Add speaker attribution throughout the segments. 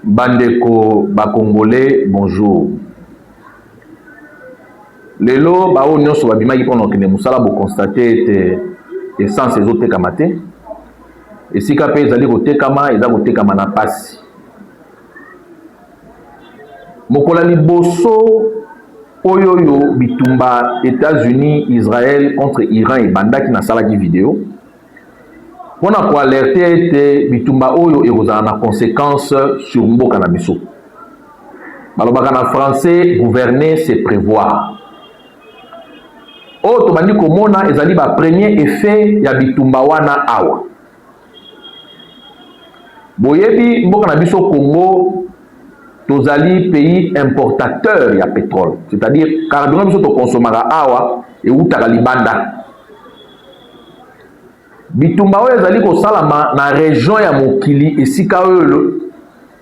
Speaker 1: Bandeko Congolais, bonjour. Lelo ba onyo so babima ki kono kene musala bo constater te essence ezote kamate. Esika pe ezali kotekama eza kotekama na pasi. Mokola liboso oyoyo bitumba États-Unis, Israël contre Iran et bandaki na salaki vidéo. On a pour alerter te bitumba oyo ekozala na conséquences sur mboka na biso. Balobaka na français, gouverner c'est prévoir. O to bandi komona ezali ba premier effet ya bitumba wana awa. Boyebi mboka na biso Congo tozali pays importateur ya pétrole, c'est-à-dire carburant biso to consommera awa et utaka libanda. Bitumba oyo ezali kosalama na région ya mokili esika oyo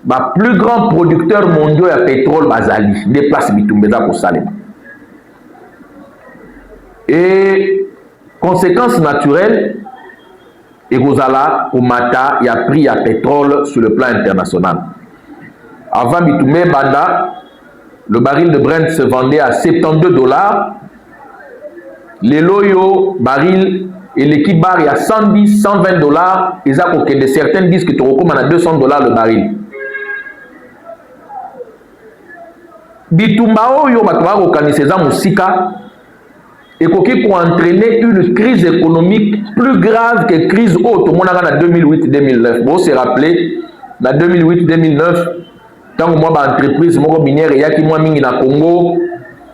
Speaker 1: ba plus grand producteur mondiaux ya pétrole bazali des places bitumba za kosalema. Et conséquence naturelle ekozala komata ya prix ya pétrole sur le plan international. Avant bitumba banda, le baril de Brent se vendait à $72. Les loyo baril et l'équipe bar à $110, $120. Et ça que de certains disent que tu recommandes à $200 le baril. Bitumba oyo batwa kokaniseza musika et qui pour entraîner une crise économique plus grave que crise haute au monde en 2008-2009. Bon, c'est rappelé, en 2008-2009, tant que moi, entreprise minière et qui moi mingi na Congo,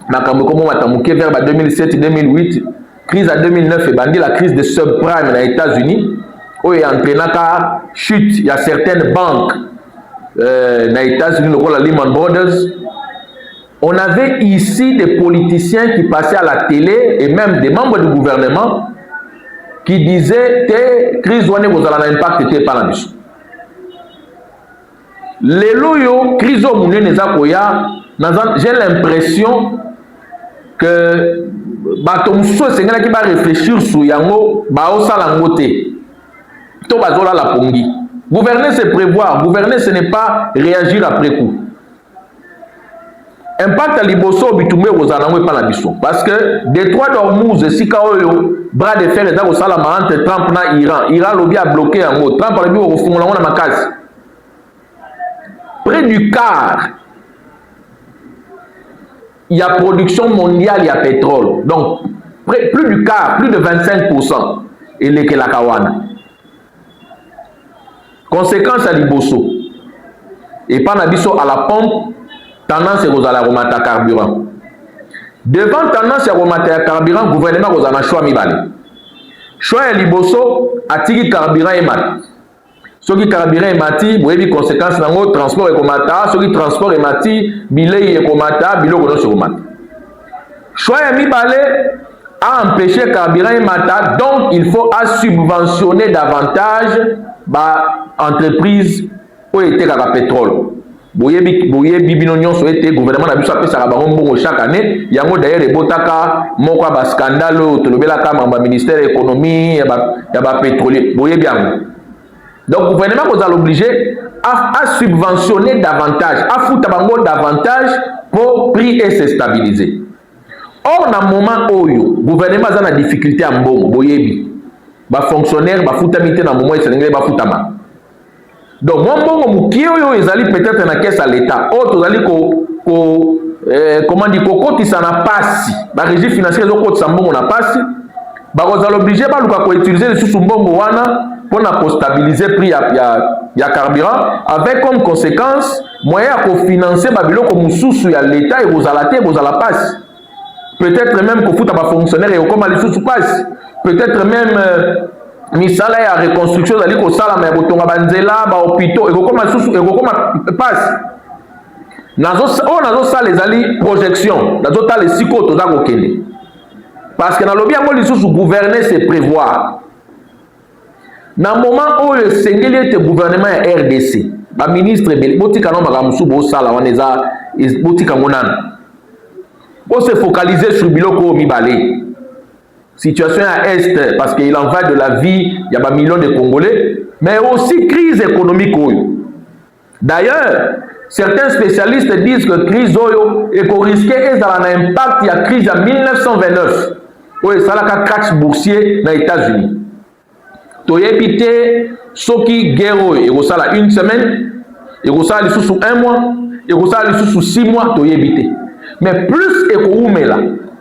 Speaker 1: na Kamoko matamuke vers 2007-2008, crise en 2009 et bandi la crise de subprime aux États-Unis, où il entraîné la chute, il y a certaines banques aux États-Unis, la Lehman Brothers. On avait ici des politiciens qui passaient à la télé et même des membres du gouvernement qui disaient que crise wane kozala na impact te pa na biso. Lelo yo crise o munene za koya, j'ai l'impression que bato muso sengela ki ba réfléchir sur yango ba osala ngote. To bazola la pongi. Gouverner c'est prévoir, gouverner ce n'est pas réagir après coup. Impact à liboso bitumbe kozanango pa na biso parce que Détroit d'Ormuz sika oyo bras de fer eza kosalama entre Trump na Iran lobi a bloqué yango. Trump a lobi kofungola ngo na makasi. Près du quart il y a production mondiale, il y a pétrole. Donc plus du quart, plus de 25% et les Kelakawana. Conséquence à liboso et pas na biso à la pompe. Tendance est à remonter carburant. Devant tendance à remonter carburant, le gouvernement a choix mibale. Choix est liboso, atigi carburant et mat. Ce qui carburant et mati, vous avez des conséquences dans le transport et comata. Ce qui transport et mati, billet et comata, billet et comata. Choix est mibale à empêcher carburant et mata, donc il faut subventionner davantage l'entreprise où était le pétrole. Boyebi bino nyonso ete gouvernement na biso apesa ba mbongo chaque année yango d'ailleurs ebotaka moko ba scandale tolobela kama ba ministère économie ya ba pétrolier boyebi yango. Donc gouvernement vous allez obligé à subventionner davantage, à foutre bango davantage pour prix et se stabiliser. Or na moment oyo gouvernement a na difficulté à mbongo boyebi ba fonctionnaire ba futamite na moment esenengele ba futama. Donc, mon moukio yo ezali peut-être na caisse à l'État. Autre ezali comment dire kokoti ça na passe. Ba régie financière zo koti ça mbongo na passe. Ba kozala obligé ba luka ko utiliser les sous mbongo wana pour na stabiliser prix ya carburant avec comme conséquence moyen à financer ba biloko mususu ya l'État et kozala te kozala passe. Peut-être même ko futa ba fonctionnaire et comme les sous passe. Peut-être même misala ya reconstruction zali ko sala ma botonga banzela ba hôpitaux et kokoma passe nazo sala ezali projection nazo tala siko to za kokende parce que na lobi yango lisusu gouverner c'est prévoir na moment oyo sengeli ete gouvernement ya RDC ba ministre botika no makamusu bo sala wana eza botika monana ko se focaliser sur biloko mibale. Situation à Est, parce qu'il en va de la vie, il y a des millions de Congolais, mais aussi crise économique. D'ailleurs, certains spécialistes disent que crise oyo est risqué et ça a un impact. Il y a crise en 1929. Oui, ça a un crash boursier dans les États-Unis. Tu as évité ce qui guerre et ça a une semaine, et ça a sous un mois, et ça a sous 6 mois, tu as évité. Mais plus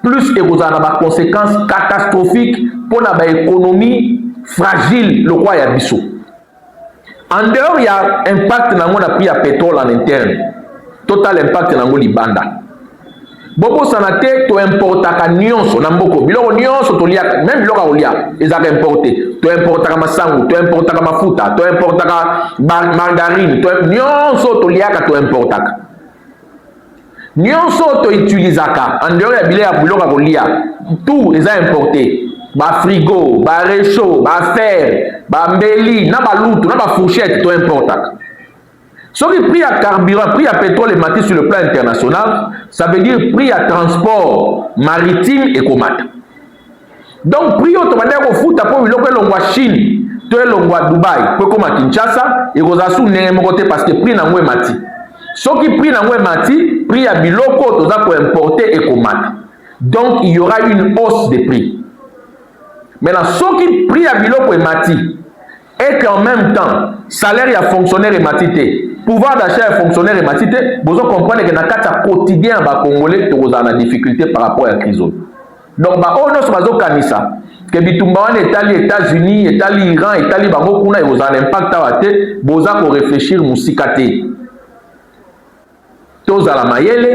Speaker 1: plus il y a des conséquences catastrophiques pour l'économie fragile, le roi Yabiso. En dehors, il y a un impact dans le prix à pétrole en interne. Total impact dans le Libanda. Bobo sanate to importa nyonso na mboko biloko nyonso to lia même biloko olia ezaka importé to importa masangu to importa mafuta to importa margarine to nyonso to lia to importa nyonso to utilizaka en dehors ya biloko olia tout eza importé ba frigo ba réchaud ba fer ba mbeli na ba lutu na ba fourchette to importa. Ce qui prix à carburant, prix à pétrole et matière sur le plan international, ça veut dire prix à transport maritime et commat. Donc, prix au tomateur au foot, après, il y a Chine, il y a Dubaï, pour comme à Kinshasa, et il y a des parce que prix n'a pas mati. Ce qui prix n'a pas mati, prix à biloko, pour importer et commat. Donc, il y aura une hausse des prix. Maintenant, ce qui prix à biloko et mati, et qu'en même temps, salaire et fonctionnaire et matité, pouvoir d'achat et fonctionnaire et matité, vous comprenez que dans le cas quotidien, les Congolais ont des difficultés par rapport à la crise. Donc, on a ça. Que Bitumbawan est les États-Unis, est l'Iran, est allé Bangokuna, et vous avez un impact à vous avez réfléchir Moussikate. Tous à la Mayele,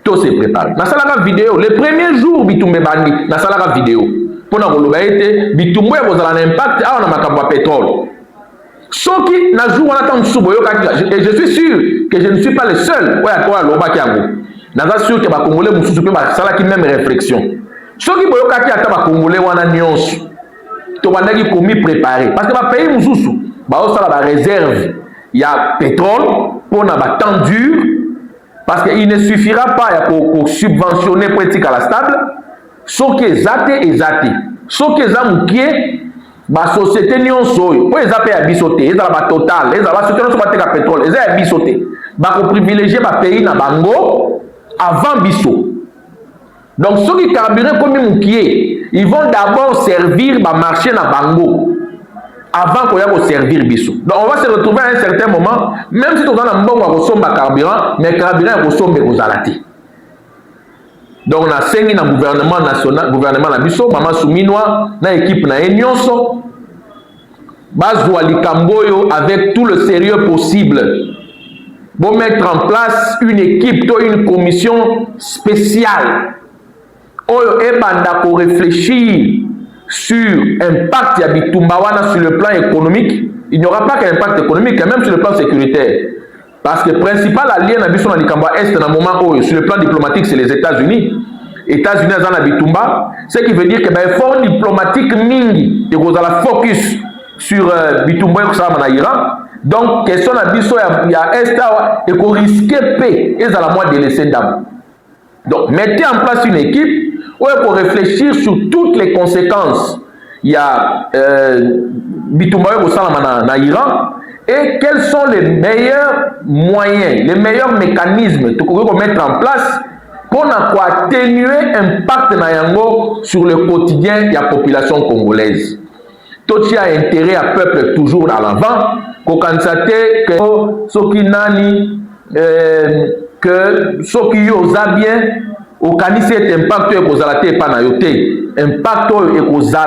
Speaker 1: tous se préparent. Dans la vidéo, les premiers jours, Bitumbe Bandi, dans la vidéo. Pour nous dire Bitumbe vous avez un impact à un pétrole. Ce qui n'a joué et je suis sûr que je ne suis pas le seul. Je suis sûr que les Congolais ont même réflexion. Ce qui est Congolais ont commis préparé. Parce que les pays ont des réserves. Il y a pétrole pour la temps dur. Parce qu'il ne suffira pas pour subventionner politique à la stable. Ce qui est zaté et zaté. Ce qui est zaté. La société n'y a pas de bisoté, ils ont la total, ils ont la société de pétrole, ils ont bisoté. Ils ont privilégié le pays na bango avant biso. Donc ceux qui carburent comme ils vont d'abord servir le marché na bango avant qu'on ait servir biso. Donc on va se retrouver à un certain moment, même si on a un bon carburant, mais le carburant est consommé aux alatés. Donc, on a 5 ans gouvernement national, gouvernement nabiso, maman souminois, na équipe na enyonso, bazwa likamboyo avec tout le sérieux possible. Pour mettre en place une équipe, une commission spéciale. Oyo ebanda pour réfléchir sur l'impact ya Bitumbawana sur le plan économique. Il n'y aura pas qu'un impact économique, même sur le plan sécuritaire. Parce que le principal allié na biso na likamba est dans le moment où sur le plan diplomatique c'est les États-Unis. États-Unis dans la Bitumba, ce qui veut dire que l'effort diplomatique mingi et vous la focus sur Bitumba et ça en Iran. Donc question na biso il y a est et qu'on risque paix et ça la moi de laisser d'abord. Donc mettez en place une équipe pour réfléchir sur toutes les conséquences. Il y a Bitumba et ça en Iran. Et quels sont les meilleurs moyens, les meilleurs mécanismes pour mettre en place pour atténuer l'impact sur le quotidien de la population congolaise. Tout a intérêt à peuple toujours à l'avant, pour constater que ceux qui nani, que ceux qui osent bien, au canisi cet impact est causé pas na yote. Impact est causé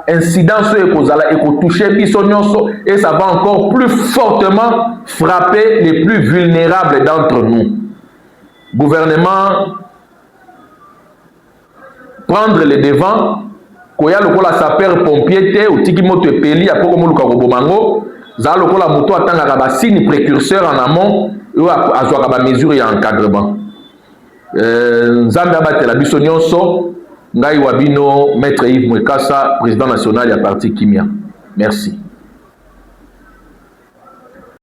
Speaker 1: incidence est causé et qu'on toucher bisonyoso et ça va encore plus fortement frapper les plus vulnérables d'entre nous. Gouvernement prendre les devants, koya lokola sapeur pompier te ou tiki moto epeli apoko moluka kobomango za lokola moto atanga ba signe précurseur en amont ou azwaka ba mesure ya encadrement. Nzambe abatela biso nyonso. Ngai Wabino, Maître Yves Mwekassa, président national du parti Kimia. Merci.